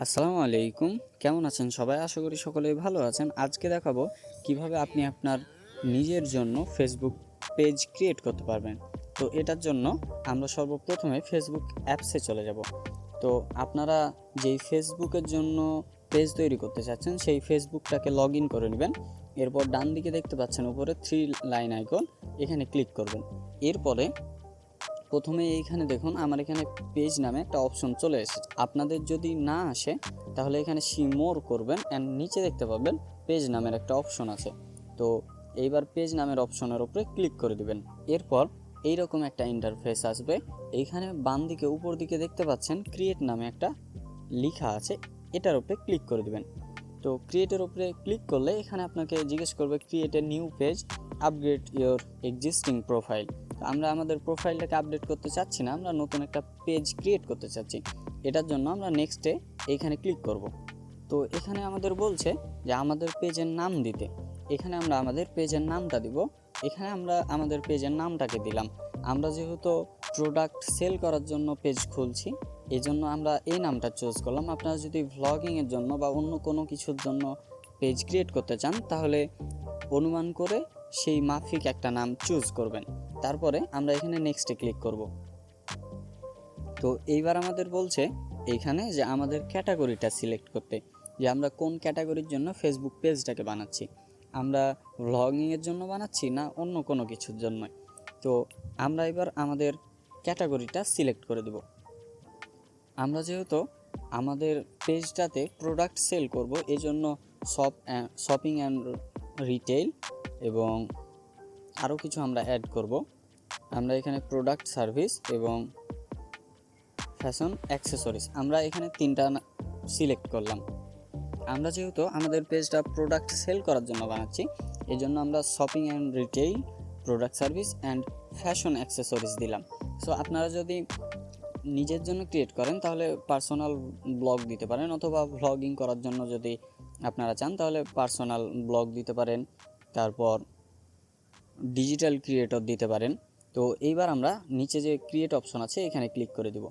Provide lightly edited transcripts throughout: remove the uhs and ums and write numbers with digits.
আসসালামু আলাইকুম। কেমন আছেন সবাই? আশা করি সকলেই ভালো আছেন। আজকে দেখাবো কিভাবে আপনি আপনার নিজের জন্য ফেসবুক পেজ ক্রিয়েট করতে পারবেন। তো এটার জন্য আমরা সর্বপ্রথমে ফেসবুক অ্যাপসে চলে যাব। তো আপনারা যেই ফেসবুকের জন্য পেজ তৈরি করতে চাচ্ছেন সেই ফেসবুকটাকে লগ ইন করে নেবেন। এরপর ডান দিকে দেখতে পাচ্ছেন উপরে 3 লাইন আইকন, এখানে ক্লিক করবেন। এরপরে প্রথমে এইখানে দেখুন আমার এখানে পেজ নামে একটা অপশন চলে এসেছে। আপনাদের যদি না আসে তাহলে এখানে সি মোর করবেন অ্যান্ড নিচে দেখতে পাবেন পেজ নামের একটা অপশন আছে। তো এইবার পেজ নামের অপশনের উপরে ক্লিক করে দিবেন। এরপর এইরকম একটা ইন্টারফেস আসবে। এইখানে বাম দিকে উপর দিকে দেখতে পাচ্ছেন ক্রিয়েট নামে একটা লেখা আছে, এটার উপরে ক্লিক করে দিবেন। তো ক্রিয়েটের উপরে ক্লিক করলে এখানে আপনাকে জিজ্ঞেস করবে create a new page, upgrade your existing profile. আমরা আমাদের প্রোফাইলটাকে আপডেট করতে চাচ্ছি না, আমরা নতুন একটা পেজ ক্রিয়েট করতে চাচ্ছি। এটার জন্য আমরা নেক্সটে এইখানে ক্লিক করব। তো এখানে আমাদের বলছে যে আমাদের পেজের নাম দিতে। এখানে আমরা আমাদের পেজের নামটা দিব। এখানে আমরা আমাদের পেজের নামটাকে দিলাম। আমরা যেহেতু প্রোডাক্ট সেল করার জন্য পেজ খুলছি, এই জন্য আমরা এই নামটা চুজ করলাম। আপনারা যদি ভ্লগিংয়ের জন্য বা অন্য কোনো কিছুর জন্য পেজ ক্রিয়েট করতে চান তাহলে অনুমান করে সেই মাফিক একটা নাম চুজ করবেন। তারপরে আমরা এখানে নেক্সটে ক্লিক করব। তো এইবার আমাদের বলছে এইখানে যে আমাদের ক্যাটাগরিটা সিলেক্ট করতে, যে আমরা কোন ক্যাটাগরির জন্য ফেসবুক পেজটাকে বানাচ্ছি, আমরা ভ্লগিংয়ের জন্য বানাচ্ছি না অন্য কোনো কিছুর জন্য। তো আমরা এবার আমাদের ক্যাটাগরিটা সিলেক্ট করে দেব। আমরা যেহেতু আমাদের পেজটাতে প্রোডাক্ট সেল করব, এজন্য শপিং অ্যান্ড রিটেল এবং আরও কিছু আমরা অ্যাড করব। আমরা এখানে প্রোডাক্ট সার্ভিস এবং ফ্যাশন অ্যাক্সেসরিজ আমরা এখানে তিনটা সিলেক্ট করলাম। আমরা যেহেতু আমাদের পেজটা প্রোডাক্ট সেল করার জন্য বানাচ্ছি, এই জন্য আমরা shopping and retail, product service and fashion accessories দিলাম। সো আপনারা যদি নিজের জন্য ক্রিয়েট করেন তাহলে পার্সোনাল ব্লগ দিতে পারেন, অথবা ভ্লগিং করার জন্য যদি আপনারা চান তাহলে পার্সোনাল ব্লগ দিতে পারেন, তারপর ডিজিটাল ক্রিয়েটর দিতে পারেন। তো এইবার আমরা নিচে যে ক্রিয়েট অপশন আছে এখানে ক্লিক করে দেব।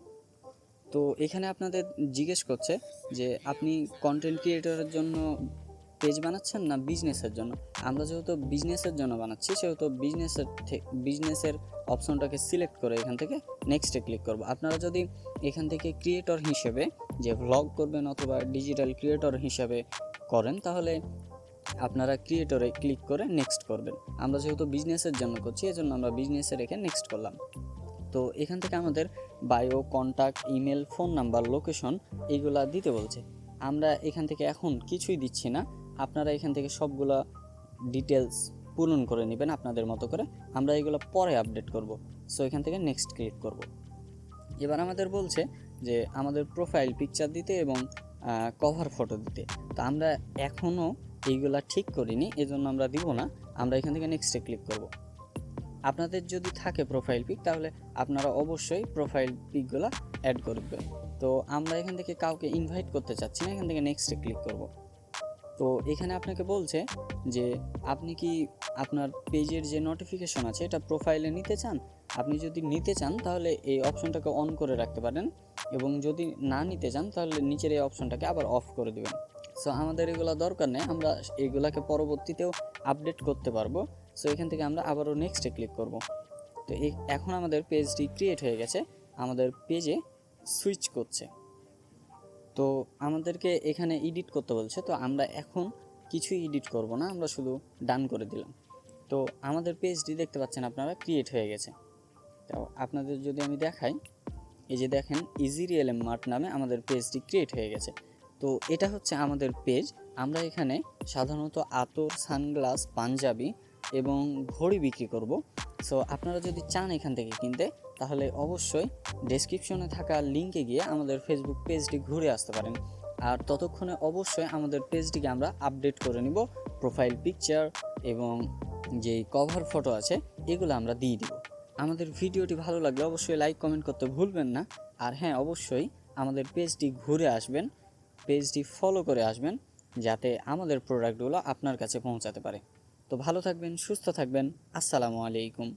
তো এখানে আপনাদের জিজ্ঞেস করছে যে আপনি কন্টেন্ট ক্রিয়েটরের জন্য পেজ বানাচ্ছেন না বিজনেসের জন্য। আমরা যেহেতু বিজনেসের জন্য বানাচ্ছি সেহেতু বিজনেসের অপশনটাকে সিলেক্ট করে এখান থেকে নেক্সটে ক্লিক করব। আপনারা যদি এখান থেকে ক্রিয়েটর হিসেবে যে ভ্লগ করবেন অথবা ডিজিটাল ক্রিয়েটর হিসেবে করেন তাহলে আপনারা ক্রিয়েটরে ক্লিক করে নেক্সট করবেন। আমরা যেহেতু বিজনেসের জন্য করছি এজন্য আমরা বিজনেসে রেখে নেক্সট করলাম। তো এখান থেকে আমাদের bio, contact, email, phone number, location এইগুলা দিতে বলছে। আমরা এখান থেকে এখন কিছুই দিচ্ছি না, আপনারা এখান থেকে সবগুলা ডিটেলস পূরণ করে নেবেন আপনাদের মতো করে। আমরা এগুলো পরে আপডেট করব। সো এখান থেকে নেক্সট ক্লিক করব। এবার আমাদের বলছে যে আমাদের প্রোফাইল পিকচার দিতে এবং কভার ফটো দিতে। তো আমরা এখনও এইগুলা ঠিক করিনি, এজন্য আমরা দিব না। আমরা এখান থেকে নেক্সটে ক্লিক করব। আপনাদের যদি থাকে প্রোফাইল পিক তাহলে আপনারা অবশ্যই প্রোফাইল পিকগুলো অ্যাড করবেন। তো আমরা এখান থেকে কাউকে ইনভাইট করতে চাচ্ছি না, এখান থেকে নেক্সটে ক্লিক করব। তো এখানে আপনাকে বলছে যে আপনি কি আপনার পেজের যে নোটিফিকেশন আছে এটা প্রোফাইলে নিতে চান। আপনি যদি নিতে চান তাহলে এই অপশনটাকে অন করে রাখতে পারেন, এবং যদি না নিতে চান তাহলে নিচের এই অপশনটাকে আবার অফ করে দেবেন। সো আমাদের এগুলো দরকার নেই, আমরা এগুলাকে পরবর্তীতেও আপডেট করতে পারবো। সো এখান থেকে আমরা আবারও নেক্সটে ক্লিক করব। তো এখন আমাদের পেজটি ক্রিয়েট হয়ে গেছে, আমাদের পেজে সুইচ করছে। তো আমাদেরকে এখানে এডিট করতে বলছে, তো আমরা এখন কিছুই এডিট করব না, আমরা শুধু ডান করে দিলাম। তো আমাদের পেজটি দেখতে পাচ্ছেন আপনারা ক্রিয়েট হয়ে গেছে। তো আপনাদের যদি আমি দেখাই, এই যে দেখেন ইজি রিয়েলএম মার্ট নামে আমাদের পেজটি ক্রিয়েট হয়ে গেছে। তো এটা হচ্ছে আমাদের পেজ। আমরা এখানে সাধারণত আতর, সানগ্লাস, পাঞ্জাবি এবং ঘড়ি বিক্রি করব। সো আপনারা যদি চান এখান থেকে কিনতে তাহলে অবশ্যই ডেসক্রিপশনে থাকা লিঙ্কে গিয়ে আমাদের ফেসবুক পেজটি ঘুরে আসতে পারেন। আর ততক্ষণে অবশ্যই আমাদের পেজটিকে আমরা আপডেট করে নিব, প্রোফাইল পিকচার এবং যেই কভার ফটো আছে এগুলো আমরা দিয়ে দিব। আমাদের ভিডিওটি ভালো লাগলে অবশ্যই লাইক কমেন্ট করতে ভুলবেন না। আর হ্যাঁ, অবশ্যই আমাদের পেজটি ঘুরে আসবেন, পেজটি ফলো করে আসবেন, যাতে আমাদের প্রোডাক্টগুলো আপনার কাছে পৌঁছাতে পারে। তো ভালো থাকবেন, সুস্থ থাকবেন। আসসালামু আলাইকুম।